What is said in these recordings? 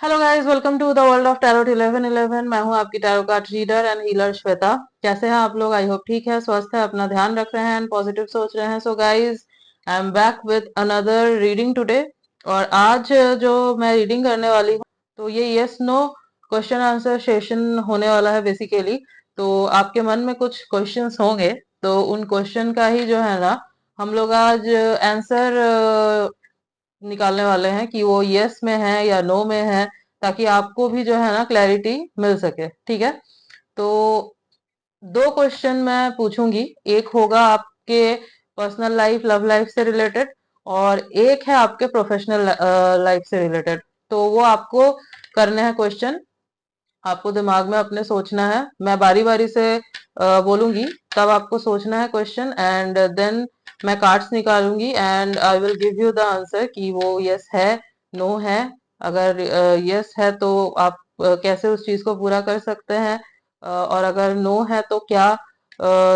Hello guys, welcome to the world of tarot 1111। मैं हूं आपकी tarot card reader and healer Shweta. कैसे हैं आप लोग? आई होप ठीक है, स्वस्थ है, अपना ध्यान रख रहे हैं एंड पॉजिटिव सोच रहे हैं। So guys, I am back with another reading today. और आज जो मैं रीडिंग करने वाली हूँ, तो ये yes no question answer session होने वाला है बेसिकली। तो आपके मन में कुछ क्वेश्चंस होंगे, तो उन क्वेश्चन का ही जो है ना, हम लोग आज आंसर निकालने वाले हैं कि वो यस में है या नो में है, ताकि आपको भी जो है ना क्लैरिटी मिल सके। ठीक है, तो दो क्वेश्चन मैं पूछूंगी। एक होगा आपके पर्सनल लाइफ, लव लाइफ से रिलेटेड, और एक है आपके प्रोफेशनल लाइफ से रिलेटेड। तो वो आपको करने हैं क्वेश्चन। आपको दिमाग में अपने सोचना है, मैं बारी बारी से बोलूंगी, तब आपको सोचना है क्वेश्चन, एंड देन मैं कार्ड्स निकालूंगी and I will give you the answer कि वो यस है, नो है। अगर यस है तो आप कैसे उस चीज को पूरा कर सकते हैं, और अगर नो है तो क्या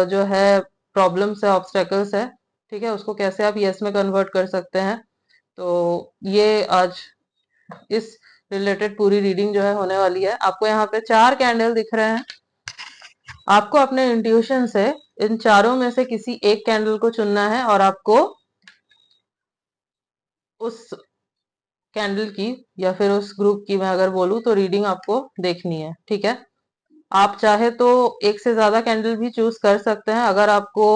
जो है प्रॉब्लम्स है, ऑब्स्टेकल्स है, ठीक है, उसको कैसे आप यस में कन्वर्ट कर सकते हैं। तो ये आज इस रिलेटेड पूरी रीडिंग जो है होने वाली है। आपको यहाँ पे 4 कैंडल दिख रहे हैं। आपको अपने इंट्यूशन से इन चारों में से किसी एक कैंडल को चुनना है, और आपको उस कैंडल की या फिर उस ग्रुप की, मैं अगर बोलूं तो, रीडिंग आपको देखनी है। ठीक है, आप चाहे तो एक से ज्यादा कैंडल भी चूज कर सकते हैं, अगर आपको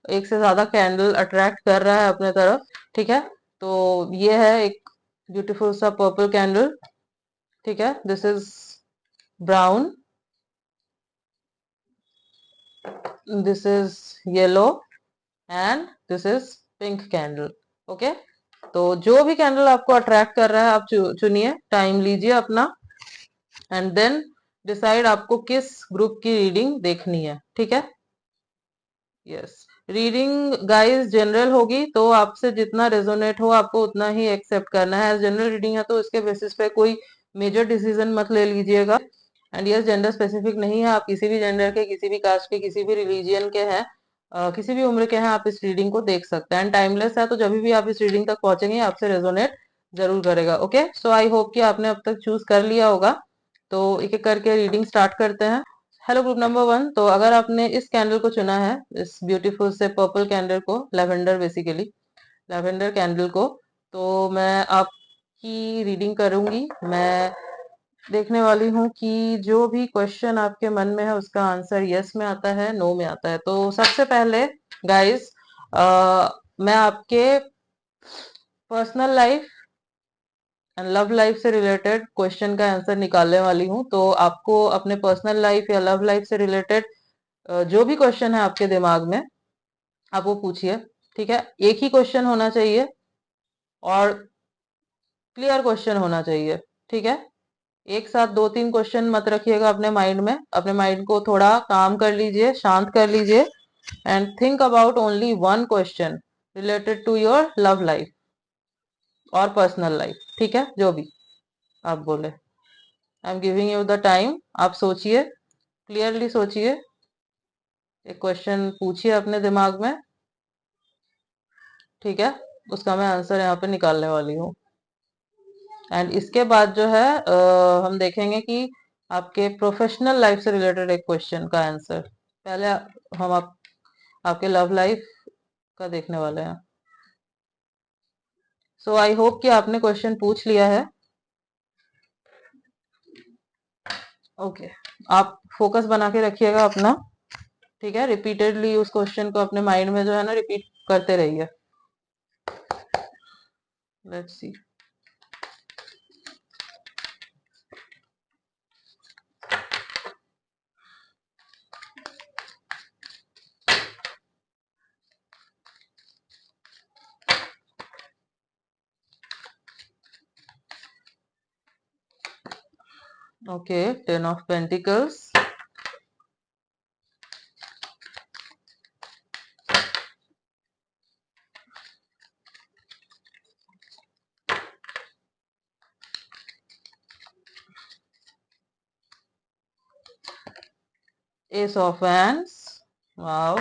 एक से ज्यादा कैंडल अट्रैक्ट कर रहा है अपने तरफ। ठीक है, तो ये है एक ब्यूटीफुल सा पर्पल कैंडल। ठीक है, this is brown, this is yellow, and this is pink candle. Okay, तो जो भी कैंडल आपको अट्रैक्ट कर रहा है आप चुनिए, टाइम लीजिए अपना, एंड देन डिसाइड आपको किस ग्रुप की रीडिंग देखनी है। ठीक है, यस, रीडिंग गाइस जनरल होगी, तो आपसे जितना रेजोनेट हो आपको उतना ही एक्सेप्ट करना है। जनरल रीडिंग है तो इसके बेसिस पे कोई मेजर डिसीजन मत ले लीजिएगा। एंड यस, जेंडर स्पेसिफिक नहीं है, आप किसी भी जेंडर के, किसी भी कास्ट के, किसी भी रिलीजियन के हैं, किसी भी उम्र के हैं, आप इस रीडिंग को देख सकते हैं। एंड टाइमलेस है, तो जब भी आप इस रीडिंग तक पहुंचेंगे आपसे रेजोनेट जरूर करेगा। ओके, सो आई होप कि आपने अब तक चूज कर लिया होगा। तो एक एक करके रीडिंग स्टार्ट करते हैं। हेलो ग्रुप नंबर 1, तो अगर आपने इस कैंडल को चुना है, इस ब्यूटीफुल से पर्पल कैंडल को, लेवेंडर बेसिकली, लेवेंडर कैंडल को, तो मैं आपकी रीडिंग करूंगी। मैं देखने वाली हूँ कि जो भी क्वेश्चन आपके मन में है उसका आंसर यस में आता है, नो में आता है। तो सबसे पहले गाइस, मैं आपके personal life and love life से रिलेटेड क्वेश्चन का आंसर निकालने वाली हूँ। तो आपको अपने पर्सनल लाइफ या लव लाइफ से रिलेटेड जो भी क्वेश्चन है आपके दिमाग में, आप वो पूछिए। ठीक है, एक ही क्वेश्चन होना चाहिए और क्लियर क्वेश्चन होना चाहिए। ठीक है, एक साथ 2-3 क्वेश्चन मत रखिएगा अपने माइंड में। अपने माइंड को थोड़ा काम कर लीजिए, शांत कर लीजिए, and think about only one question related to your love life और पर्सनल लाइफ। ठीक है, जो भी आप बोले। I am giving you the time, आप सोचिए, क्लियरली सोचिए, एक क्वेश्चन पूछिए अपने दिमाग में। ठीक है, उसका मैं आंसर यहाँ पे निकालने वाली हूँ। एंड इसके बाद जो है हम देखेंगे कि आपके प्रोफेशनल लाइफ से रिलेटेड एक क्वेश्चन का आंसर। पहले हम आपके लव लाइफ का देखने वाले हैं। सो आई होप कि आपने क्वेश्चन पूछ लिया है। ओके, आप फोकस बना के रखिएगा अपना। ठीक है, रिपीटेडली उस क्वेश्चन को अपने माइंड में जो है ना रिपीट करते रहिए। Let's see. Okay, 10 of pentacles, S of wands, wow,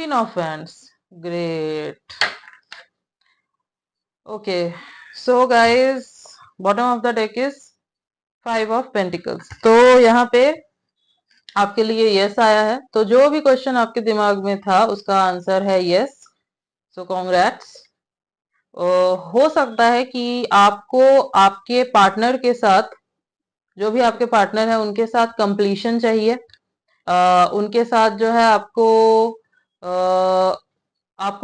queen of wands, great. Okay, so guys, bottom of the deck is 5 of pentacles. तो यहाँ पे आपके लिए यस आया है, तो जो भी क्वेश्चन आपके दिमाग में था उसका आंसर है यस। सो कॉन्ग्रेट्स। हो सकता है कि आपको आपके पार्टनर के साथ, जो भी आपके पार्टनर है उनके साथ कंप्लीशन चाहिए। उनके साथ जो है आपको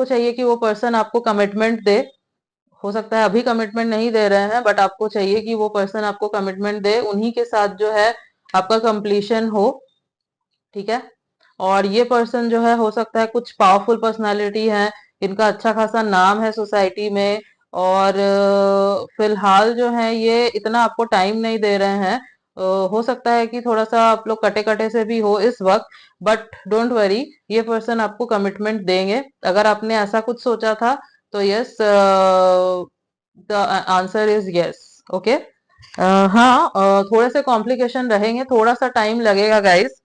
चाहिए कि वो पर्सन आपको कमिटमेंट दे। हो सकता है अभी कमिटमेंट नहीं दे रहे हैं, बट आपको चाहिए कि वो पर्सन आपको कमिटमेंट दे, उन्हीं के साथ जो है आपका कंप्लीशन हो। ठीक है, और ये पर्सन जो है हो सकता है कुछ पावरफुल पर्सनालिटी है, इनका अच्छा खासा नाम है सोसाइटी में, और फिलहाल जो है ये इतना आपको टाइम नहीं दे रहे हैं। हो सकता है कि थोड़ा सा आप लोग कटे कटे से भी हो इस वक्त, बट डोंट वरी, ये पर्सन आपको कमिटमेंट देंगे। अगर आपने ऐसा कुछ सोचा था तो yes, the answer is yes. Okay, हाँ, थोड़े से कॉम्प्लिकेशन रहेंगे, थोड़ा सा टाइम लगेगा गाइस,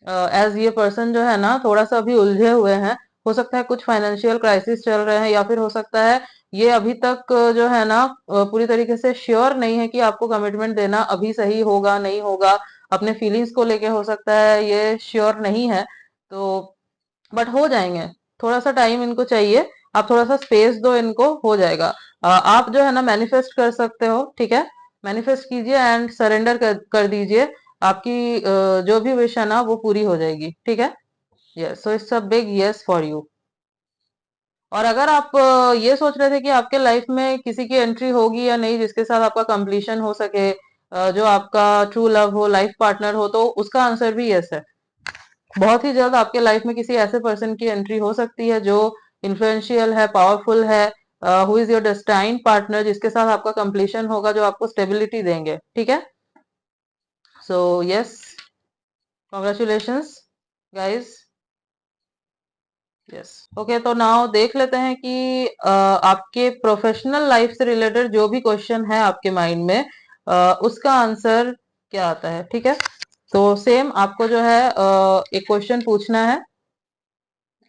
एज ये पर्सन जो है ना थोड़ा सा अभी उलझे हुए हैं। हो सकता है कुछ फाइनेंशियल क्राइसिस चल रहे हैं, या फिर हो सकता है ये अभी तक जो है ना पूरी तरीके से श्योर नहीं है कि आपको कमिटमेंट देना अभी सही होगा नहीं होगा। अपने फीलिंग्स को लेके हो सकता है ये श्योर नहीं है, तो बट हो जाएंगे। थोड़ा सा टाइम इनको चाहिए, आप थोड़ा सा स्पेस दो इनको, हो जाएगा। आप जो है ना मैनिफेस्ट कर सकते हो, ठीक है, मैनिफेस्ट कीजिए एंड सरेंडर कर दीजिए। आपकी जो भी विश है ना वो पूरी हो जाएगी, ठीक है। Yes, so it's a big yes for you. और अगर आप ये सोच रहे थे कि आपके लाइफ में किसी की एंट्री होगी या नहीं जिसके साथ आपका कंप्लीशन हो सके, जो आपका ट्रू लव हो, लाइफ पार्टनर हो, तो उसका आंसर भी यस है। बहुत ही जल्द आपके लाइफ में किसी ऐसे पर्सन की एंट्री हो सकती है जो इन्फ्लुएंशियल है, पावरफुल है, who is your destined partner, जिसके साथ आपका कंप्लीशन होगा, जो आपको स्टेबिलिटी देंगे, ठीक है। So yes, congratulations guys. Yes, okay, तो नाउ देख लेते हैं कि आपके प्रोफेशनल लाइफ से रिलेटेड जो भी क्वेश्चन है आपके माइंड में, उसका आंसर क्या आता है, ठीक है। तो सेम आपको जो है एक क्वेश्चन पूछना है,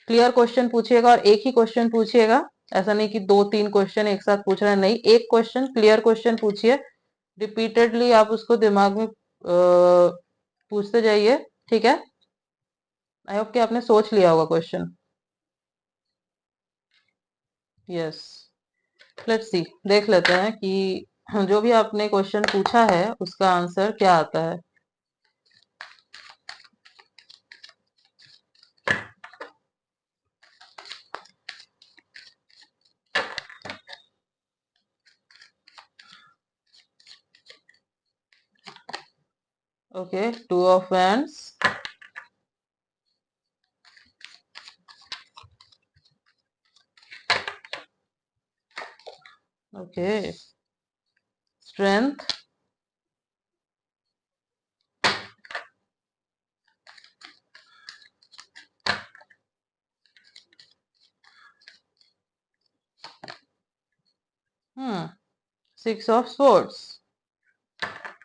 क्लियर क्वेश्चन पूछिएगा, और एक ही क्वेश्चन पूछिएगा। ऐसा नहीं कि 2-3 क्वेश्चन एक साथ पूछ रहे हैं, नहीं, एक क्वेश्चन, क्लियर क्वेश्चन पूछिए। रिपीटेडली आप उसको दिमाग में पूछते जाइए, ठीक है। आई होप कि आपने सोच लिया होगा क्वेश्चन। यस, लेट्स सी, देख लेते हैं कि जो भी आपने क्वेश्चन पूछा है उसका आंसर क्या आता है। Okay, 2 of wands, okay, strength, hmm, 6 of swords,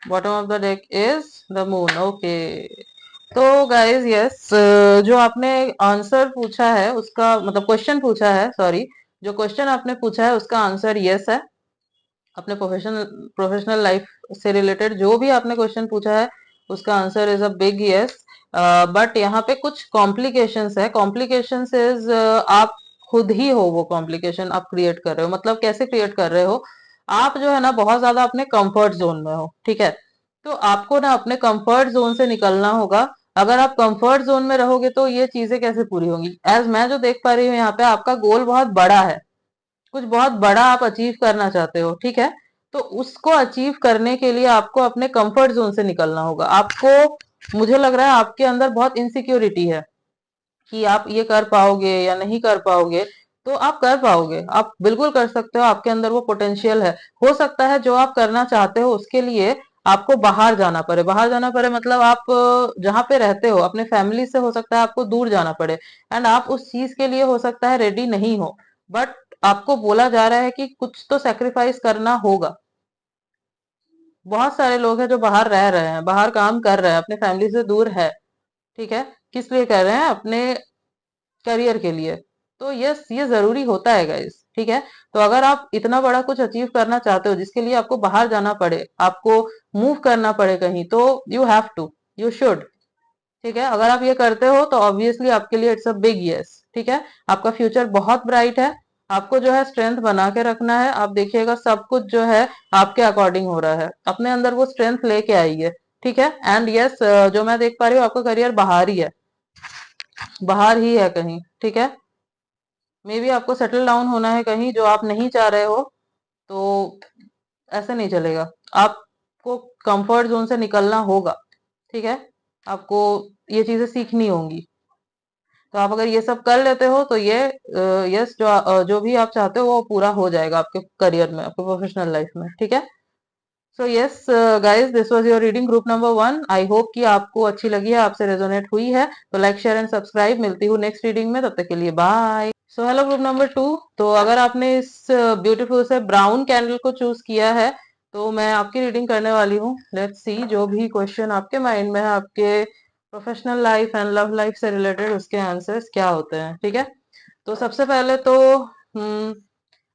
bottom of the deck is the moon. Okay, तो गाइज यस, जो आपने आंसर पूछा है उसका मतलब क्वेश्चन पूछा है, सॉरी, जो क्वेश्चन आपने पूछा है उसका आंसर यस है। अपने प्रोफेशनल लाइफ से रिलेटेड जो भी आपने क्वेश्चन पूछा है उसका answer is a big yes. But यहाँ पे कुछ कॉम्प्लिकेशंस है। कॉम्प्लिकेशंस इज, आप खुद ही हो वो कॉम्प्लिकेशन आप क्रिएट कर रहे हो। मतलब कैसे क्रिएट कर रहे हो, आप जो है ना बहुत ज्यादा अपने कंफर्ट जोन में हो, ठीक है। तो आपको ना अपने कंफर्ट जोन से निकलना होगा। अगर आप कंफर्ट जोन में रहोगे तो ये चीजें कैसे पूरी होंगी। एज मैं जो देख पा रही हूँ यहाँ पे, आपका गोल बहुत बड़ा है, कुछ बहुत बड़ा आप अचीव करना चाहते हो, ठीक है। तो उसको अचीव करने के लिए आपको अपने कंफर्ट जोन से निकलना होगा। आपको, मुझे लग रहा है आपके अंदर बहुत इनसिक्योरिटी है कि आप ये कर पाओगे या नहीं कर पाओगे। तो आप कर पाओगे, आप बिल्कुल कर सकते हो, आपके अंदर वो पोटेंशियल है। हो सकता है जो आप करना चाहते हो उसके लिए आपको बाहर जाना पड़े। बाहर जाना पड़े मतलब आप जहाँ पे रहते हो अपने फैमिली से हो सकता है आपको दूर जाना पड़े, एंड आप उस चीज के लिए हो सकता है रेडी नहीं हो, बट आपको बोला जा रहा है कि कुछ तो सेक्रीफाइस करना होगा। बहुत सारे लोग हैं जो बाहर रह रहे हैं, बाहर काम कर रहे हैं, अपने फैमिली से दूर है, ठीक है। किस लिए कर रहे हैं, अपने करियर के लिए। तो यस, ये जरूरी होता है गाइस, ठीक है। तो अगर आप इतना बड़ा कुछ अचीव करना चाहते हो जिसके लिए आपको बाहर जाना पड़े, आपको मूव करना पड़े कहीं, तो you have to, you should, ठीक है। अगर आप ये करते हो तो ऑब्वियसली आपके लिए इट्स अ बिग यस, ठीक है। आपका फ्यूचर बहुत ब्राइट है। आपको जो है स्ट्रेंथ बना के रखना है। आप देखिएगा सब कुछ जो है आपके अकॉर्डिंग हो रहा है, अपने अंदर वो स्ट्रेंथ लेके आइए, ठीक है। एंड यस, जो मैं देख पा रही हूँ आपका करियर बाहर ही है, बाहर ही है कहीं, ठीक है। मे बी आपको सेटल डाउन होना है कहीं जो आप नहीं चाह रहे हो, तो ऐसे नहीं चलेगा। आपको कंफर्ट जोन से निकलना होगा, ठीक है। आपको ये चीजें सीखनी होंगी। तो आप अगर ये सब कर लेते हो तो ये यस, जो भी आप चाहते हो वो पूरा हो जाएगा आपके करियर में, आपके प्रोफेशनल लाइफ में, ठीक है। So yes guys, this was your reading group number 1। I hope कि आपको अच्छी लगी है, आपसे रेजोनेट हुई है। तो लाइक शेयर एंड सब्सक्राइब। मिलती हूँ नेक्स्ट रीडिंग में, तब तक के लिए bye. So hello group number 2। तो अगर आपने इस ब्यूटीफुल से ब्राउन कैंडल को चूज किया है तो मैं आपकी रीडिंग करने वाली हूँ। लेट्स सी जो भी क्वेश्चन आपके माइंड में है, आपके professional life and love life से रिलेटेड, उसके आंसर्स क्या होते हैं, ठीक है। तो सबसे पहले तो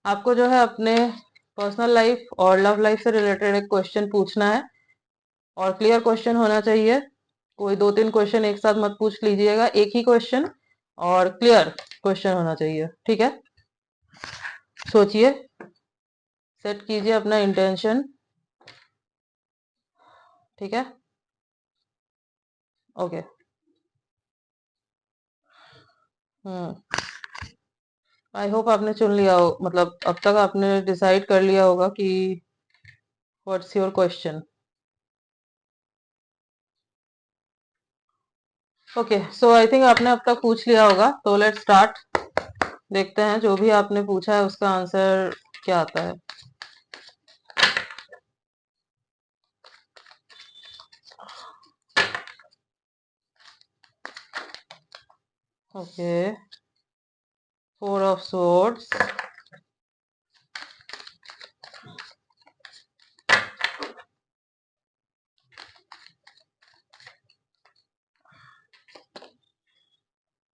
आपको जो है अपने पर्सनल लाइफ और लव लाइफ से रिलेटेड एक क्वेश्चन पूछना है, और क्लियर क्वेश्चन होना चाहिए। कोई 2-3 क्वेश्चन एक साथ मत पूछ लीजिएगा, एक ही क्वेश्चन और क्लियर क्वेश्चन होना चाहिए, ठीक है। सोचिए, सेट कीजिए अपना इंटेंशन, ठीक है। ओके। हम्म। आई होप आपने चुन लिया हो, मतलब अब तक आपने डिसाइड कर लिया होगा कि what's your question. Okay, so I think आपने अब तक पूछ लिया होगा, तो लेट्स स्टार्ट। देखते हैं जो भी आपने पूछा है उसका आंसर क्या आता है। Okay, 4 of swords,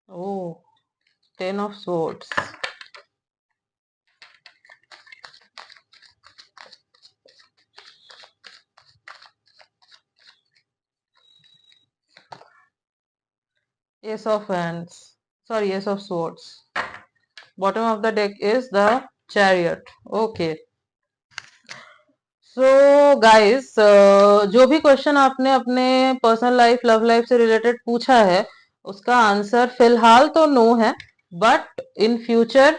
oh, 10 of swords, ace of wands, sorry, ace of swords. Bottom of the deck is the chariot. Okay. So guys, जो भी क्वेश्चन आपने अपने पर्सनल लाइफ लव लाइफ से रिलेटेड पूछा है उसका आंसर फिलहाल तो नो है, बट इन फ्यूचर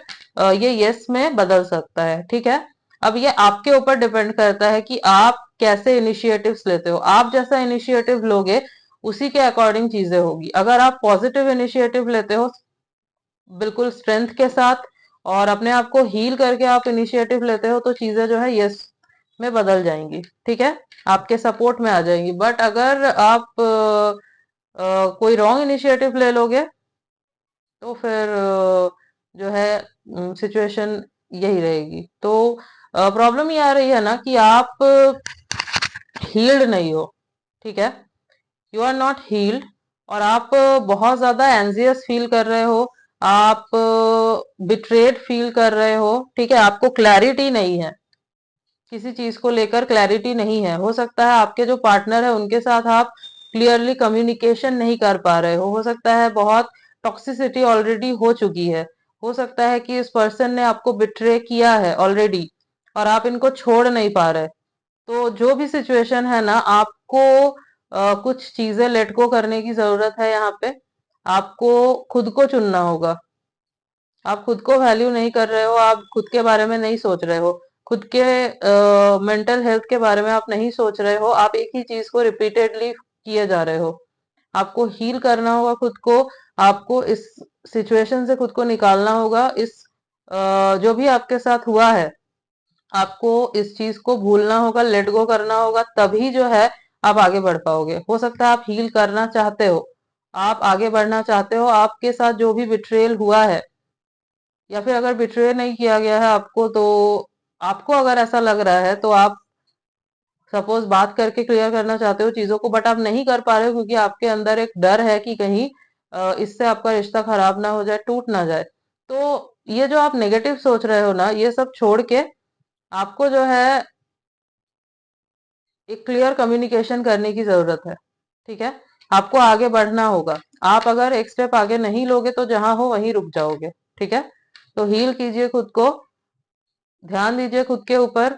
ये यस में बदल सकता है, ठीक है। अब ये आपके ऊपर डिपेंड करता है कि आप कैसे इनिशिएटिव्स लेते हो। आप जैसा इनिशिएटिव लोगे उसी के अकॉर्डिंग चीजें होगी। अगर आप पॉजिटिव इनिशिएटिव लेते हो बिल्कुल स्ट्रेंथ के साथ और अपने आप को हील करके आप इनिशिएटिव लेते हो, तो चीजें जो है यस में बदल जाएंगी, ठीक है, आपके सपोर्ट में आ जाएंगी। बट अगर आप कोई रॉन्ग इनिशिएटिव ले लोगे तो फिर जो है सिचुएशन यही रहेगी। तो प्रॉब्लम ये आ रही है ना कि आप हील्ड नहीं हो, ठीक है, यू आर नॉट हील्ड। और आप बहुत ज्यादा एंजियस फील कर रहे हो, आप बिट्रेड फील कर रहे हो, ठीक है। आपको क्लैरिटी नहीं है, किसी चीज को लेकर क्लैरिटी नहीं है। हो सकता है आपके जो पार्टनर है उनके साथ आप क्लियरली कम्युनिकेशन नहीं कर पा रहे हो सकता है बहुत टॉक्सिसिटी ऑलरेडी हो चुकी है। हो सकता है कि इस पर्सन ने आपको बिट्रे किया है ऑलरेडी और आप इनको छोड़ नहीं पा रहे। तो जो भी सिचुएशन है ना, आपको कुछ चीजें लेट गो करने की जरूरत है यहाँ पे। आपको खुद को चुनना होगा। आप खुद को वैल्यू नहीं कर रहे हो, आप खुद के बारे में नहीं सोच रहे हो, खुद के मेंटल हेल्थ के बारे में आप नहीं सोच रहे हो। आप एक ही चीज को रिपीटेडली किए जा रहे हो। आपको हील करना होगा खुद को। आपको इस सिचुएशन से खुद को निकालना होगा। इस जो भी आपके साथ हुआ है आपको इस चीज को भूलना होगा, लेट गो करना होगा, तभी जो है आप आगे बढ़ पाओगे। हो सकता है आप हील करना चाहते हो, आप आगे बढ़ना चाहते हो, आपके साथ जो भी बिट्रेयल हुआ है या फिर अगर बिट्रे नहीं किया गया है आपको, तो आपको अगर ऐसा लग रहा है तो आप सपोज बात करके क्लियर करना चाहते हो चीजों को, बट आप नहीं कर पा रहे हो क्योंकि आपके अंदर एक डर है कि कहीं इससे आपका रिश्ता खराब ना हो जाए, टूट ना जाए। तो ये जो आप नेगेटिव सोच रहे हो ना, ये सब छोड़ के आपको जो है एक क्लियर कम्युनिकेशन करने की जरूरत है। ठीक है, आपको आगे बढ़ना होगा। आप अगर एक स्टेप आगे नहीं लोगे तो जहां हो वहीं रुक जाओगे। ठीक है, तो हील कीजिए खुद को, ध्यान दीजिए खुद के ऊपर,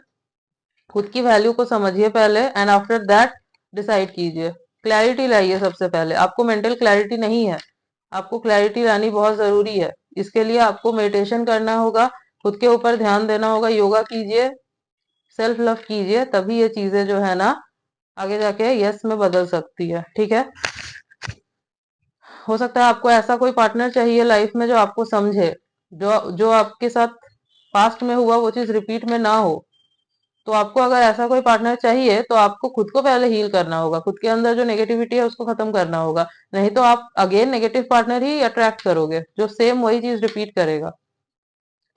खुद की वैल्यू को समझिए पहले, एंड आफ्टर दैट डिसाइड कीजिए। क्लैरिटी लाइए। सबसे पहले आपको मेंटल क्लैरिटी नहीं है, आपको क्लैरिटी लानी बहुत जरूरी है। इसके लिए आपको मेडिटेशन करना होगा, खुद के ऊपर ध्यान देना होगा, योगा कीजिए, सेल्फ लव कीजिए, तभी ये चीजें जो है ना आगे जाके यस में बदल सकती है। ठीक है, हो सकता है आपको ऐसा कोई पार्टनर चाहिए लाइफ में जो आपको समझे, जो जो आपके साथ पास्ट में हुआ वो चीज रिपीट में ना हो। तो आपको अगर ऐसा कोई पार्टनर चाहिए तो आपको खुद को पहले हील करना होगा, खुद के अंदर जो नेगेटिविटी है उसको खत्म करना होगा। नहीं तो आप अगेन नेगेटिव पार्टनर ही अट्रैक्ट करोगे जो सेम वही चीज रिपीट करेगा।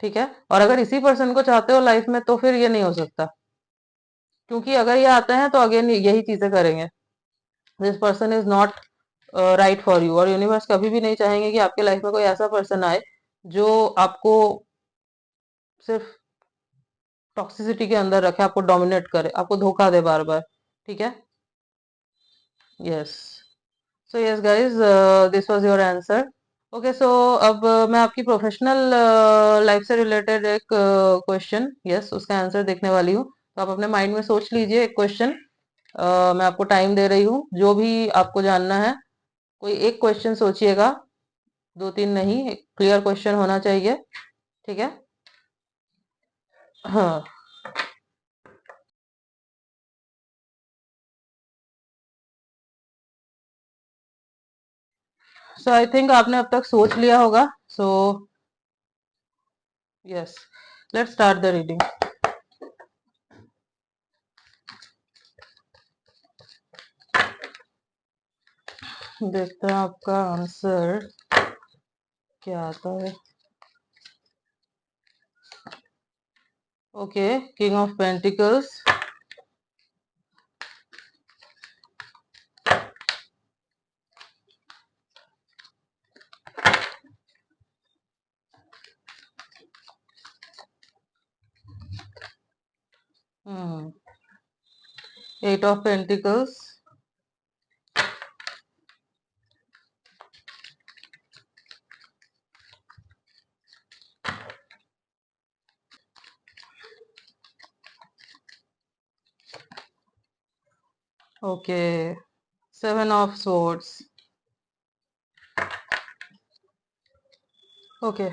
ठीक है, और अगर इसी पर्सन को चाहते हो लाइफ में तो फिर ये नहीं हो सकता, क्योंकि अगर ये आते हैं तो अगेन यही चीजें करेंगे। This person is not right for you, और यूनिवर्स कभी भी नहीं चाहेंगे कि आपके लाइफ में कोई ऐसा पर्सन आए जो आपको सिर्फ टॉक्सिसिटी के अंदर रखे, आपको डोमिनेट करे, आपको धोखा दे बार बार। ठीक है, yes. So yes guys, this was your answer. Okay, so अब मैं आपकी प्रोफेशनल लाइफ से रिलेटेड एक क्वेश्चन, यस, उसका आंसर देखने वाली हूँ। तो आप अपने माइंड में सोच लीजिए एक क्वेश्चन। मैं आपको टाइम दे रही हूँ, जो भी आपको जानना है कोई एक क्वेश्चन सोचिएगा, दो तीन नहीं, क्लियर क्वेश्चन होना चाहिए। ठीक है, हाँ। सो आई थिंक आपने अब तक सोच लिया होगा। So yes, let's start the reading. देखते हैं आपका आंसर क्या आता है। Okay, king of pentacles, eight of pentacles, okay, seven of swords. Okay,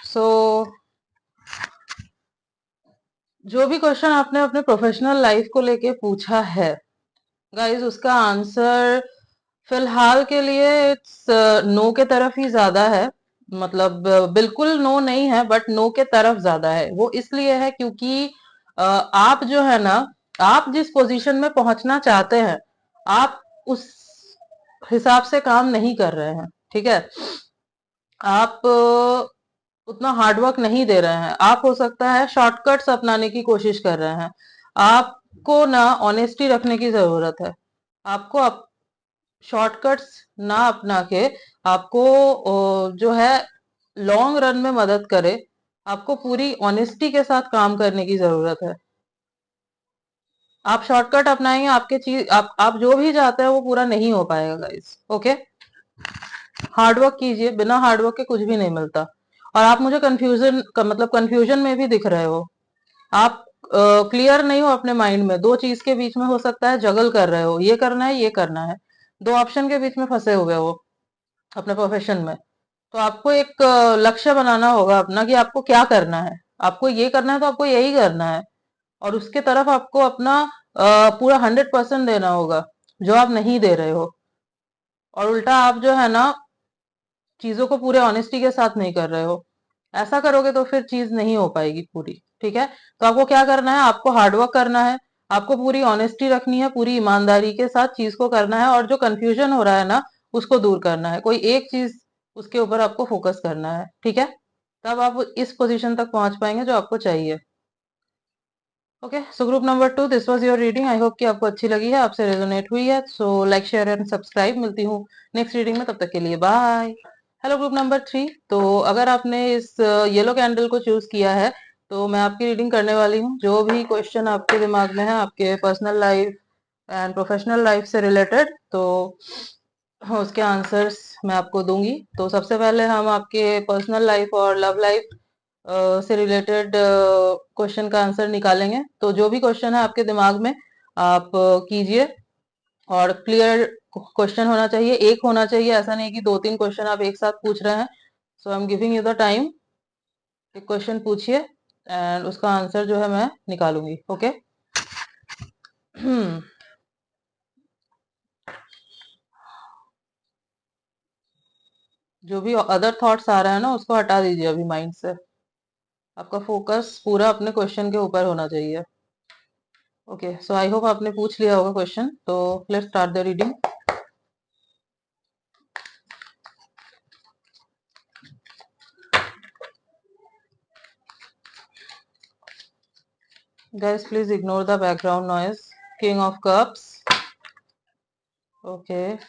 so जो भी क्वेश्चन आपने अपने प्रोफेशनल लाइफ को लेके पूछा है गाइस, उसका आंसर फिलहाल के लिए इट्स नो के तरफ ही ज्यादा है। मतलब बिल्कुल नो नहीं है, बट नो के तरफ ज्यादा है। वो इसलिए है क्योंकि आप जो है ना, आप जिस पोजीशन में पहुंचना चाहते हैं, आप उस हिसाब से काम नहीं कर रहे हैं। ठीक है, आप उतना हार्डवर्क नहीं दे रहे हैं। आप हो सकता है शॉर्टकट्स अपनाने की कोशिश कर रहे हैं। आपको ना ऑनेस्टी रखने की जरूरत है। आपको शॉर्टकट्स ना अपना के, आपको जो है लॉन्ग रन में मदद करे, आपको पूरी ऑनेस्टी के साथ काम करने की जरूरत है। आप शॉर्टकट अपनाएंगे, आपके चीज आप जो भी चाहते हैं वो पूरा नहीं हो पाएगा गाइस। ओके, हार्डवर्क कीजिए, बिना हार्डवर्क के कुछ भी नहीं मिलता। और आप मुझे मतलब कंफ्यूजन में भी दिख रहे हो। आप क्लियर नहीं हो अपने माइंड में, दो चीज के बीच में हो सकता है जगल कर रहे हो, ये करना है ये करना है, दो ऑप्शन के बीच में फंसे हुए हो अपने प्रोफेशन में। तो आपको एक लक्ष्य बनाना होगा अपना कि आपको क्या करना है। आपको ये करना है तो आपको यही करना है, और उसके तरफ आपको अपना पूरा 100% देना होगा, जो आप नहीं दे रहे हो। और उल्टा आप जो है ना चीजों को पूरे ऑनेस्टी के साथ नहीं कर रहे हो। ऐसा करोगे तो फिर चीज नहीं हो पाएगी पूरी। ठीक है, तो आपको क्या करना है, आपको हार्डवर्क करना है, आपको पूरी ऑनेस्टी रखनी है, पूरी ईमानदारी के साथ चीज को करना है, और जो कंफ्यूजन हो रहा है ना उसको दूर करना है। कोई एक चीज उसके ऊपर आपको फोकस करना है। ठीक है, तब आप इस पोजीशन तक पहुंच पाएंगे जो आपको चाहिए। Okay, so group number 2, this was your reading. I hope कि आपको अच्छी लगी है, आपसे रेजोनेट हुई है। So like share and subscribe. मिलती हूँ नेक्स्ट रीडिंग में, तब तक के लिए बाय। हेलो ग्रुप नंबर 3, तो अगर आपने इस येलो कैंडल को चूज किया है तो मैं आपकी रीडिंग करने वाली हूँ। जो भी क्वेश्चन आपके दिमाग में है आपके personal life and professional life से रिलेटेड, तो उसके आंसर्स मैं आपको दूंगी। तो सबसे पहले हम आपके पर्सनल लाइफ और लव लाइफ से रिलेटेड क्वेश्चन का आंसर निकालेंगे। तो जो भी क्वेश्चन है आपके दिमाग में आप कीजिए, और क्लियर क्वेश्चन होना चाहिए, एक होना चाहिए। ऐसा नहीं कि दो तीन क्वेश्चन आप एक साथ पूछ रहे हैं। So I am giving you the time, एक क्वेश्चन पूछिए एंड उसका आंसर जो है मैं निकालूंगी। ओके जो भी अदर थॉट्स आ रहा है ना, उसको हटा दीजिए अभी माइंड से। आपका फोकस पूरा अपने क्वेश्चन के ऊपर होना चाहिए। ओके, सो आई होप आपने पूछ लिया होगा क्वेश्चन। तो let's start the reading. Guys, please ignore the background noise. King of Cups. Okay.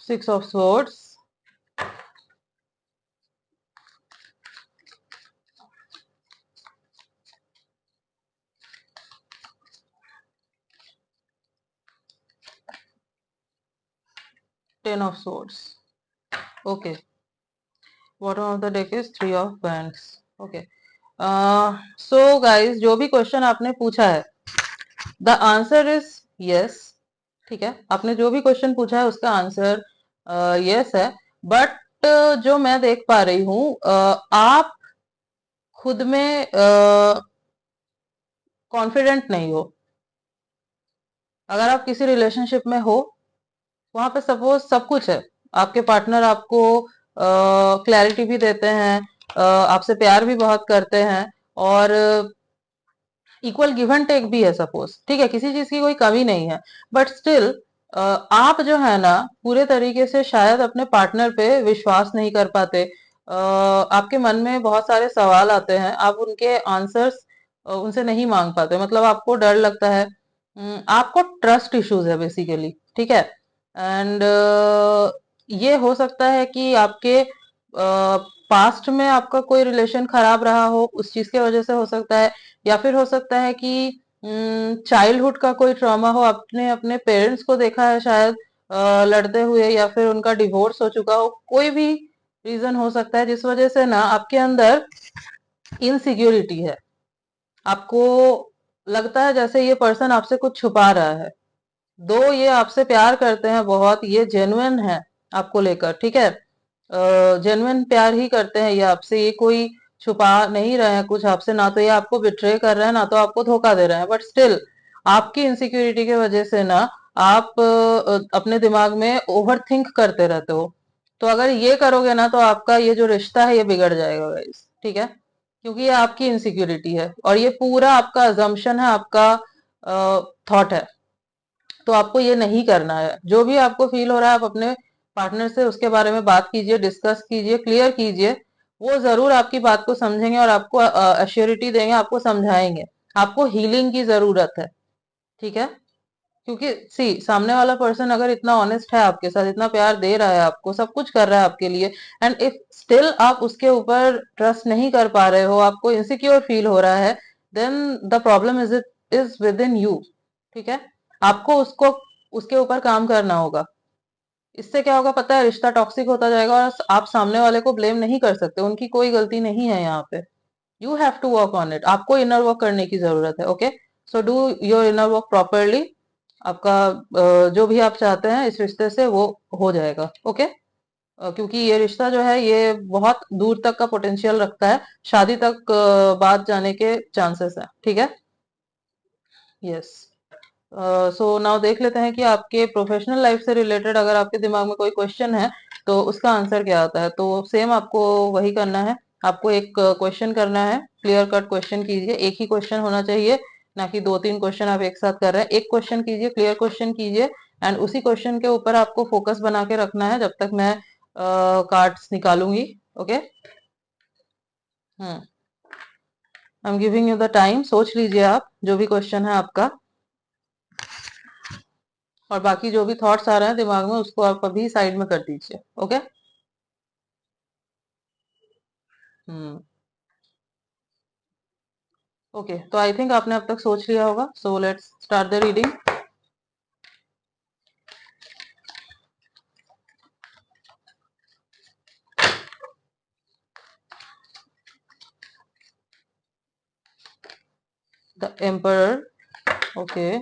Six of Swords. Ten of Swords. Okay. Bottom of the deck is Three of Wands. Okay. So guys, जो भी question आपने पूछा है, the answer is yes. ठीक है, आपने जो भी क्वेश्चन पूछा है उसका आंसर यस है। बट जो मैं देख पा रही हूँ, आप खुद में कॉन्फिडेंट नहीं हो। अगर आप किसी रिलेशनशिप में हो, वहां पे सपोज सब कुछ है, आपके पार्टनर आपको क्लैरिटी भी देते हैं, आपसे प्यार भी बहुत करते हैं, और इक्वल गिव एंड टेक भी है सपोज। ठीक है, किसी चीज की कोई कमी नहीं है। बट स्टिल आप जो है ना, पूरे तरीके से शायद अपने पार्टनर पे विश्वास नहीं कर पाते। आपके मन में बहुत सारे सवाल आते हैं, आप उनके आंसर्स उनसे नहीं मांग पाते। मतलब आपको डर लगता है, आपको ट्रस्ट इश्यूज है बेसिकली। ठीक है, एंड ये हो सकता है कि आपके पास्ट में आपका कोई रिलेशन खराब रहा हो, उस चीज की वजह से हो सकता है। या फिर हो सकता है कि चाइल्डहुड का कोई ट्रॉमा हो, आपने अपने पेरेंट्स को देखा है शायद लड़ते हुए, या फिर उनका डिवोर्स हो चुका हो। कोई भी रीजन हो सकता है जिस वजह से ना आपके अंदर इनसिक्योरिटी है। आपको लगता है जैसे ये पर्सन आपसे कुछ छुपा रहा है। दो ये आपसे प्यार करते हैं बहुत, ये जेन्युइन है आपको लेकर। ठीक है, जेन्युइन प्यार ही करते हैं ये आपसे, ये कोई छुपा नहीं रहे हैं कुछ आपसे। ना तो ये आपको बिट्रे कर रहे हैं, ना तो आपको धोखा दे रहे हैं। बट स्टिल आपकी इनसिक्योरिटी की वजह से ना आप अपने दिमाग में ओवर थिंक करते रहते हो। तो अगर ये करोगे ना, तो आपका ये जो रिश्ता है ये बिगड़ जाएगा गाइस। ठीक है, क्योंकि ये आपकी इनसिक्योरिटी है और ये पूरा आपका अजम्पशन है, आपका थॉट है। तो आपको ये नहीं करना है। जो भी आपको फील हो रहा है, आप अपने पार्टनर से उसके बारे में बात कीजिए, डिस्कस कीजिए, क्लियर कीजिए। वो जरूर आपकी बात को समझेंगे और आपको अश्योरिटी देंगे, आपको समझाएंगे। आपको हीलिंग की जरूरत है। ठीक है, क्योंकि सी सामने वाला पर्सन अगर इतना ऑनेस्ट है आपके साथ, इतना प्यार दे रहा है आपको, सब कुछ कर रहा है आपके लिए, एंड इफ स्टिल आप उसके ऊपर ट्रस्ट नहीं कर पा रहे हो, आपको इनसिक्योर फील हो रहा है, then the problem is within you. ठीक है, आपको उसको उसके ऊपर काम करना होगा। इससे क्या होगा पता है, रिश्ता टॉक्सिक होता जाएगा और आप सामने वाले को ब्लेम नहीं कर सकते, उनकी कोई गलती नहीं है यहाँ पे। You have to work on it, आपको इनर वर्क करने की जरूरत है। Okay, so do your inner work properly. आपका जो भी आप चाहते हैं इस रिश्ते से वो हो जाएगा। ओके, क्योंकि ये रिश्ता जो है ये बहुत दूर तक का पोटेंशियल रखता है, शादी तक बात जाने के चांसेस है। ठीक है, यस। सो नाउ देख लेते हैं कि आपके प्रोफेशनल लाइफ से रिलेटेड अगर आपके दिमाग में कोई क्वेश्चन है तो उसका आंसर क्या आता है। तो सेम आपको वही करना है, आपको एक क्वेश्चन करना है, क्लियर कट क्वेश्चन कीजिए। एक ही क्वेश्चन होना चाहिए, ना कि 2-3 क्वेश्चन आप एक साथ कर रहे हैं। एक क्वेश्चन कीजिए, क्लियर क्वेश्चन कीजिए, एंड उसी क्वेश्चन के ऊपर आपको फोकस बना के रखना है जब तक मैं कार्ड्स निकालूंगी। Okay, I am giving you the time, सोच लीजिए आप जो भी क्वेश्चन है आपका, और बाकी जो भी थॉट्स आ रहे हैं दिमाग में उसको आप अभी साइड में कर दीजिए। ओके, ओके, तो आई थिंक आपने अब तक सोच लिया होगा, सो let's start the reading. The emperor, okay,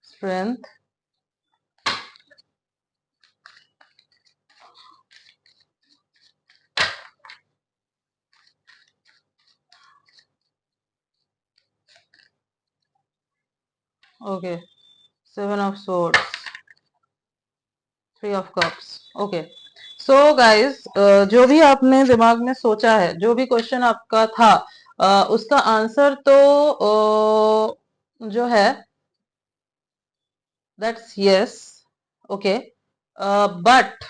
strength, okay, 7 of swords, 3 of cups. Okay, so guys, जो भी आपने दिमाग में सोचा है, जो भी क्वेश्चन आपका था, उसका आंसर तो जो है दैट्स यस। ओके, बट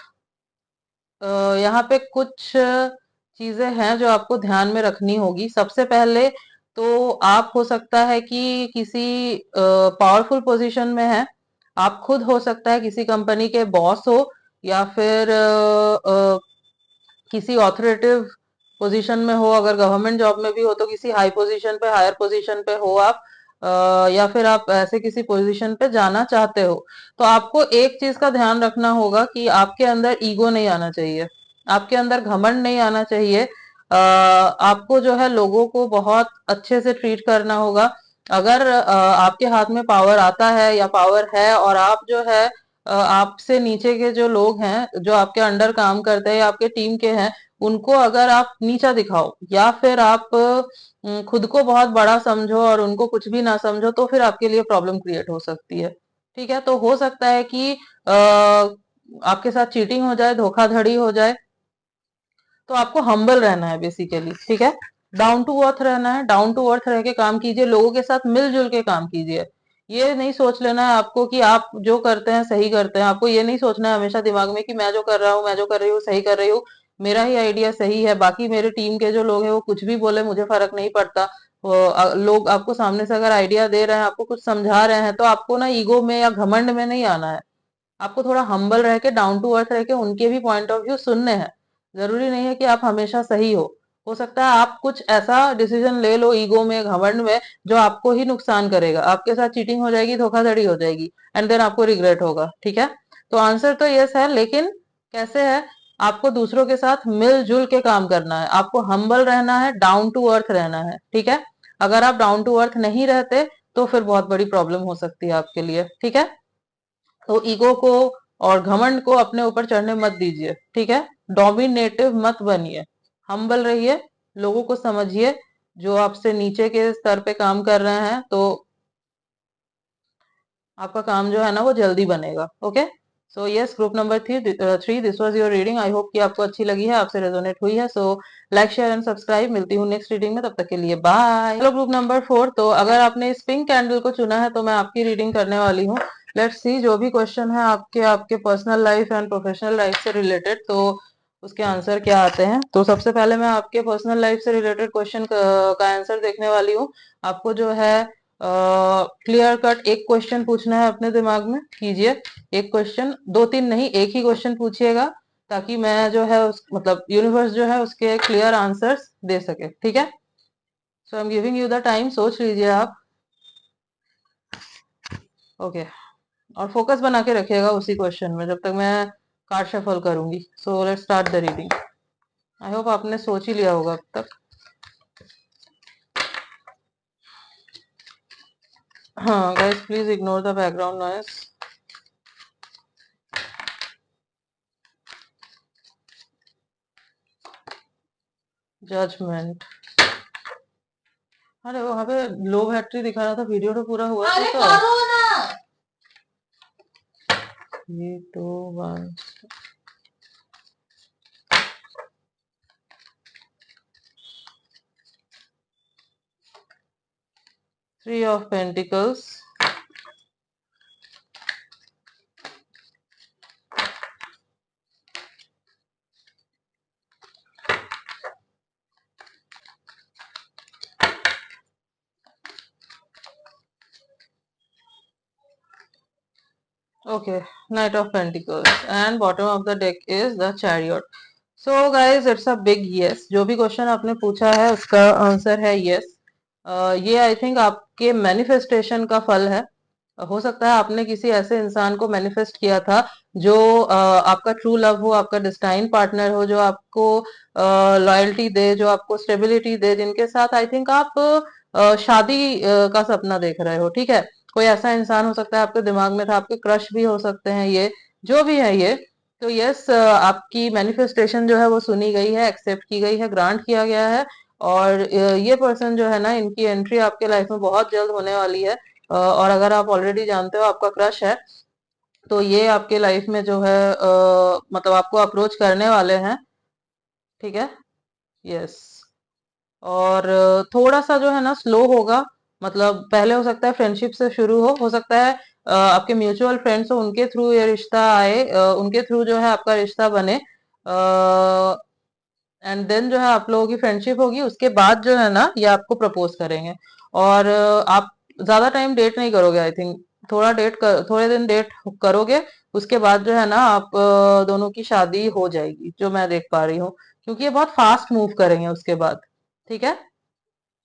यहाँ पे कुछ चीजें हैं जो आपको ध्यान में रखनी होगी। सबसे पहले तो आप हो सकता है कि किसी पावरफुल पोजीशन में है, आप खुद हो सकता है किसी कंपनी के बॉस हो, या फिर किसी ऑथोरेटिव पोजीशन में हो, अगर गवर्नमेंट जॉब में भी हो तो किसी हाई पोजीशन पे, हायर पोजीशन पे हो आप, या फिर आप ऐसे किसी पोजीशन पे जाना चाहते हो। तो आपको एक चीज का ध्यान रखना होगा कि आपके अंदर ईगो नहीं आना चाहिए, आपके अंदर घमंड नहीं आना चाहिए। आपको जो है लोगों को बहुत अच्छे से ट्रीट करना होगा। अगर आपके हाथ में पावर आता है या पावर है, और आप जो है आपसे नीचे के जो लोग हैं, जो आपके अंडर काम करते हैं या आपके टीम के हैं, उनको अगर आप नीचा दिखाओ, या फिर आप खुद को बहुत बड़ा समझो और उनको कुछ भी ना समझो, तो फिर आपके लिए प्रॉब्लम क्रिएट हो सकती है। ठीक है, तो हो सकता है कि आपके साथ चीटिंग हो जाए, धोखाधड़ी हो जाए। तो आपको हम्बल रहना है बेसिकली, ठीक है, डाउन टू अर्थ रहना है, डाउन टू अर्थ रह के काम कीजिए, लोगों के साथ मिलजुल के काम कीजिए। ये नहीं सोच लेना है आपको कि आप जो करते हैं सही करते हैं। आपको ये नहीं सोचना है हमेशा दिमाग में कि मैं जो कर रहा हूँ, मैं जो कर रही हूँ सही कर रही हूँ, मेरा ही आइडिया सही है, बाकी मेरे टीम के जो लोग हैं वो कुछ भी बोले मुझे फर्क नहीं पड़ता। लोग आपको सामने से अगर आइडिया दे रहे हैं, आपको कुछ समझा रहे हैं, तो आपको ना ईगो में या घमंड में नहीं आना है। आपको थोड़ा हम्बल रह के, डाउन टू अर्थ रह के उनके भी पॉइंट ऑफ व्यू सुनने हैं। जरूरी नहीं है कि आप हमेशा सही हो सकता है आप कुछ ऐसा डिसीजन ले लो ईगो में, घमंड में, जो आपको ही नुकसान करेगा, आपके साथ चीटिंग हो जाएगी, धोखाधड़ी हो जाएगी, एंड देन आपको रिग्रेट होगा। ठीक है, तो आंसर तो यस है, लेकिन कैसे है, आपको दूसरों के साथ मिलजुल के काम करना है, आपको हम्बल रहना है, डाउन टू अर्थ रहना है। ठीक है, अगर आप डाउन टू अर्थ नहीं रहते तो फिर बहुत बड़ी प्रॉब्लम हो सकती है आपके लिए। ठीक है, तो ईगो को और घमंड को अपने ऊपर चढ़ने मत दीजिए। ठीक है, डोमिनेटिव मत बनिए, हम्बल रहिए, लोगों को समझिए जो आपसे नीचे के स्तर पे काम कर रहे हैं, तो आपका काम जो है ना वो जल्दी बनेगा। Okay, so yes, group number 3, this was your reading. I hope कि आपको अच्छी लगी है, आपसे रेजोनेट हुई है। So like, share and subscribe. मिलती हूँ नेक्स्ट रीडिंग में, तब तक के लिए बाय। हेलो ग्रुप नंबर 4, तो अगर आपने इस पिंक कैंडल को चुना है तो मैं आपकी रीडिंग करने वाली हूँ। लेट्स सी, जो भी क्वेश्चन है आपके आपके personal life and professional life से रिलेटेड, तो उसके आंसर क्या आते हैं। तो सबसे पहले मैं आपके पर्सनल लाइफ से रिलेटेड क्वेश्चन का आंसर देखने वाली हूँ। आपको जो है क्लियर कट एक क्वेश्चन पूछना है, अपने दिमाग में कीजिए। एक क्वेश्चन, 2-3 नहीं, एक ही क्वेश्चन पूछिएगा, ताकि मैं जो है उस मतलब यूनिवर्स जो है उसके क्लियर आंसर्स दे सके। ठीक है, so I am giving you the time, सोच लीजिए आप। ओके, और फोकस बना के रखिएगा उसी क्वेश्चन में जब तक मैं कार्ड शफल करूंगी। So let's start the reading. I hope आपने सोच ही लिया होगा अब तक। हाँ guys, please ignore the background noise. Judgement, अरे वहां पे लो बैटरी दिखा रहा था, वीडियो तो पूरा हुआ तो करो ना। 3, 2, 1। 3 of Pentacles, okay, Knight of Pentacles, and bottom of the deck is the Chariot. So guys, it's a big yes. जो भी क्वेश्चन आपने पूछा है उसका आंसर है yes. ये आई थिंक आपके मैनिफेस्टेशन का फल है. हो सकता है आपने किसी ऐसे इंसान को मैनिफेस्ट किया था जो आपका ट्रू लव हो, आपका डिस्टाइन पार्टनर हो, जो आपको लॉयल्टी दे, जो आपको स्टेबिलिटी दे, जिनके साथ आई थिंक आप शादी का सपना देख रहे हो. ठीक है, कोई ऐसा इंसान हो सकता है आपके दिमाग में था, आपके क्रश भी हो सकते हैं, ये जो भी है ये. तो यस, आपकी मैनिफेस्टेशन जो है वो सुनी गई है, एक्सेप्ट की गई है, ग्रांट किया गया है. और ये पर्सन जो है ना, इनकी एंट्री आपके लाइफ में बहुत जल्द होने वाली है. और अगर आप ऑलरेडी जानते हो आपका क्रश है, तो ये आपके लाइफ में जो है मतलब आपको अप्रोच करने वाले हैं. ठीक है, यस. और थोड़ा सा जो है ना स्लो होगा. मतलब पहले हो सकता है फ्रेंडशिप से शुरू हो सकता है आपके म्यूचुअल फ्रेंड्स हो, उनके थ्रू ये रिश्ता आए, उनके थ्रू जो है आपका रिश्ता बने. एंड देन जो है आप लोगों की फ्रेंडशिप होगी, उसके बाद जो है ना ये आपको प्रपोज करेंगे. और आप ज्यादा टाइम डेट नहीं करोगे आई थिंक. थोड़े दिन डेट करोगे, उसके बाद जो है ना आप दोनों की शादी हो जाएगी, जो मैं देख पा रही हूँ, क्योंकि ये बहुत फास्ट मूव करेंगे उसके बाद. ठीक है,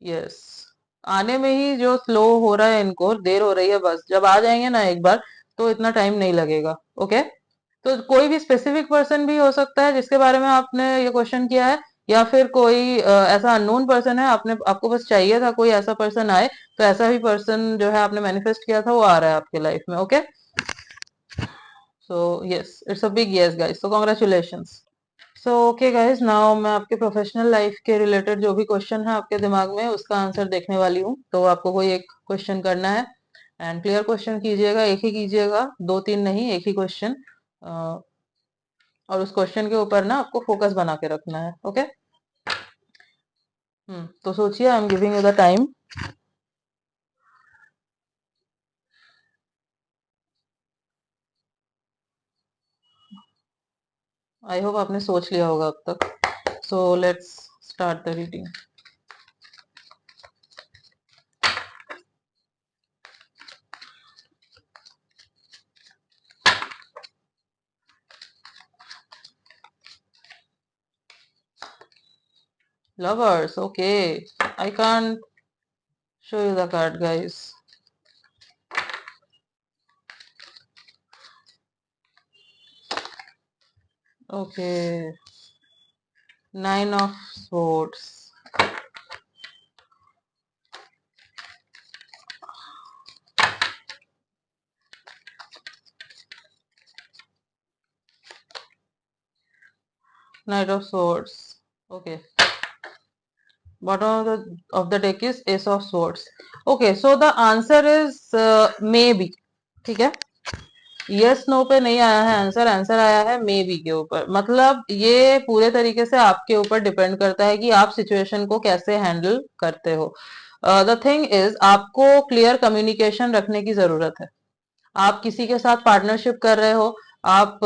यस. आने में ही जो स्लो हो रहा है, इनको देर हो रही है, बस जब आ जाएंगे ना एक बार तो इतना टाइम नहीं लगेगा. ओके. तो कोई भी स्पेसिफिक पर्सन भी हो सकता है जिसके बारे में आपने ये क्वेश्चन किया है, या फिर कोई ऐसा अननोन पर्सन है, आपको बस चाहिए था कोई ऐसा पर्सन आए, तो ऐसा भी पर्सन जो है आपने मैनिफेस्ट किया था वो आ रहा है आपके लाइफ में. Okay. So yes, it's a big yes guys, so congratulations. So okay guys, now मैं आपके प्रोफेशनल लाइफ के रिलेटेड जो भी क्वेश्चन है आपके दिमाग में उसका आंसर देखने वाली हूँ. तो आपको कोई एक क्वेश्चन करना है, एंड क्लियर क्वेश्चन कीजिएगा, एक ही कीजिएगा, दो तीन नहीं, एक ही क्वेश्चन. और उस क्वेश्चन के ऊपर ना आपको फोकस बना के रखना है. ओके. तो सोचिए, आई am giving you the time. I hope आपने सोच लिया होगा अब तक. सो let's start the reading. Lovers, okay. I can't show you the card guys. Okay, 9 of swords. Knight of Swords. Okay. Bottom of the deck is Ace of Swords. Okay, so the answer is maybe. ठीक है, yes no पे नहीं आया है answer, answer आया है may be के ऊपर. मतलब ये पूरे तरीके से आपके ऊपर डिपेंड करता है कि आप सिचुएशन को कैसे हैंडल करते हो. द थिंग इज, आपको क्लियर कम्युनिकेशन रखने की जरूरत है. आप किसी के साथ पार्टनरशिप कर रहे हो, आप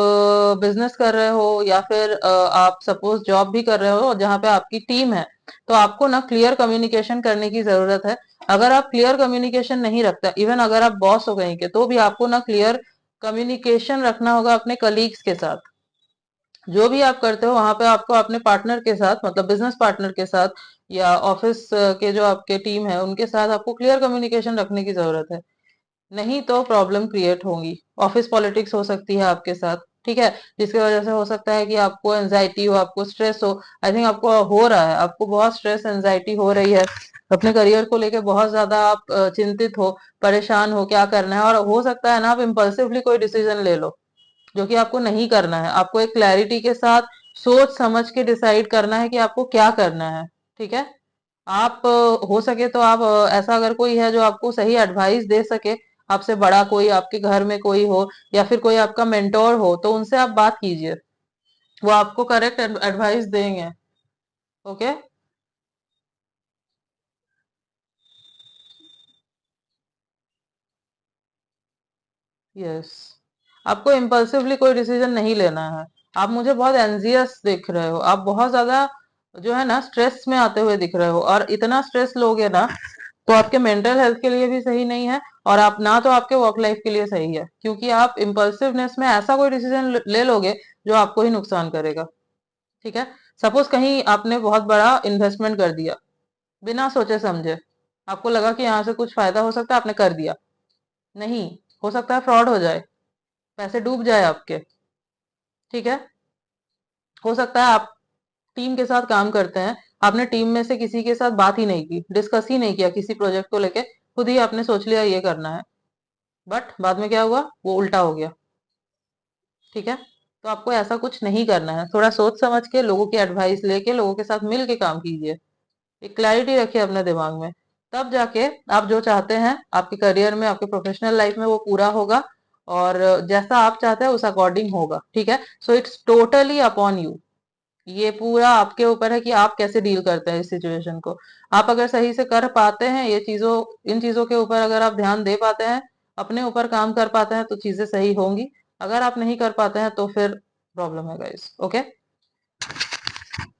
बिजनेस कर रहे हो, या फिर आप सपोज जॉब भी कर रहे हो जहां पे आपकी टीम है, तो आपको ना क्लियर कम्युनिकेशन करने की जरूरत है. अगर आप क्लियर कम्युनिकेशन नहीं रखते, इवन अगर आप बॉस हो कहीं के, तो भी आपको ना क्लियर कम्युनिकेशन रखना होगा अपने कलीग्स के साथ. जो भी आप करते हो वहां पे आपको अपने पार्टनर के साथ, मतलब बिजनेस पार्टनर के साथ, या ऑफिस के जो आपके टीम है उनके साथ आपको क्लियर कम्युनिकेशन रखने की जरूरत है. नहीं तो प्रॉब्लम क्रिएट होंगी. ऑफिस पॉलिटिक्स हो सकती है आपके साथ. ठीक है, जिसकी वजह से हो सकता है कि आपको एंजाइटी हो, आपको स्ट्रेस हो. आई थिंक आपको हो रहा है, आपको बहुत स्ट्रेस एंजाइटी हो रही है, अपने करियर को लेके बहुत ज्यादा आप चिंतित हो, परेशान हो, क्या करना है. और हो सकता है ना आप इम्पल्सिवली कोई डिसीजन ले लो, जो कि आपको नहीं करना है. आपको एक क्लैरिटी के साथ सोच समझ के डिसाइड करना है कि आपको क्या करना है. ठीक है. आप हो सके तो आप ऐसा अगर कोई है जो आपको सही एडवाइस दे सके, आपसे बड़ा कोई आपके घर में कोई हो, या फिर कोई आपका मेंटोर हो, तो उनसे आप बात कीजिए, वो आपको करेक्ट एडवाइस देंगे. ओके. यस, आपको इम्पल्सिवली कोई डिसीजन नहीं लेना है। आप मुझे बहुत एंजियस दिख रहे हो, आप बहुत ज्यादा जो है ना स्ट्रेस में आते हुए दिख रहे हो, और इतना स्ट्रेस लोगे ना तो आपके मेंटल हेल्थ के लिए भी सही नहीं है, और आप ना तो आपके वर्क लाइफ के लिए सही है, क्योंकि आप इम्पल्सिवनेस में ऐसा कोई डिसीजन ले लोगे जो आपको ही नुकसान करेगा। ठीक है, सपोज कहीं आपने बहुत बड़ा इन्वेस्टमेंट कर दिया बिना सोचे समझे, आपको लगा कि यहाँ से कुछ फायदा हो सकता है, आपने कर दिया, नहीं, हो सकता है फ्रॉड हो जाए, पैसे डूब जाए आपके। ठीक है, हो सकता है आप टीम के साथ काम करते हैं, आपने टीम में से किसी के साथ बात ही नहीं की, डिस्कस ही नहीं किया किसी प्रोजेक्ट को लेके, खुद ही आपने सोच लिया ये करना है, बट बाद में क्या हुआ, वो उल्टा हो गया। ठीक है, तो आपको ऐसा कुछ नहीं करना है, थोड़ा सोच समझ के लोगों की एडवाइस लेके लोगों के साथ मिल के काम कीजिए, एक क्लैरिटी रखिए अपने दिमाग में, तब जाके आप जो चाहते हैं आपके करियर में, आपके प्रोफेशनल लाइफ में वो पूरा होगा, और जैसा आप चाहते हैं उस अकॉर्डिंग होगा। ठीक है, so it's totally upon you, ये पूरा आपके ऊपर है कि आप कैसे डील करते हैं इस सिचुएशन को। आप अगर सही से कर पाते हैं ये चीजों, इन चीजों के ऊपर अगर आप ध्यान दे पाते हैं, अपने ऊपर काम कर पाते हैं, तो चीजें सही होंगी। अगर आप नहीं कर पाते हैं तो फिर प्रॉब्लम है guys. Okay,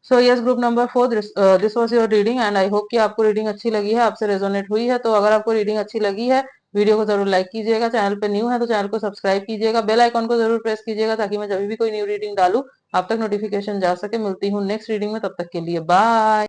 so yes, group number 4, this was your reading, and I hope कि आपको रीडिंग अच्छी लगी है, आपसे रेजोनेट हुई है। तो अगर आपको रीडिंग अच्छी लगी है, वीडियो को जरूर लाइक कीजिएगा, चैनल पे न्यू है तो चैनल को सब्सक्राइब कीजिएगा, बेल आइकॉन को जरूर प्रेस कीजिएगा, ताकि मैं जब भी कोई न्यू रीडिंग डालूं आप तक नोटिफिकेशन जा सके। मिलती हूँ नेक्स्ट रीडिंग में, तब तक के लिए बाय।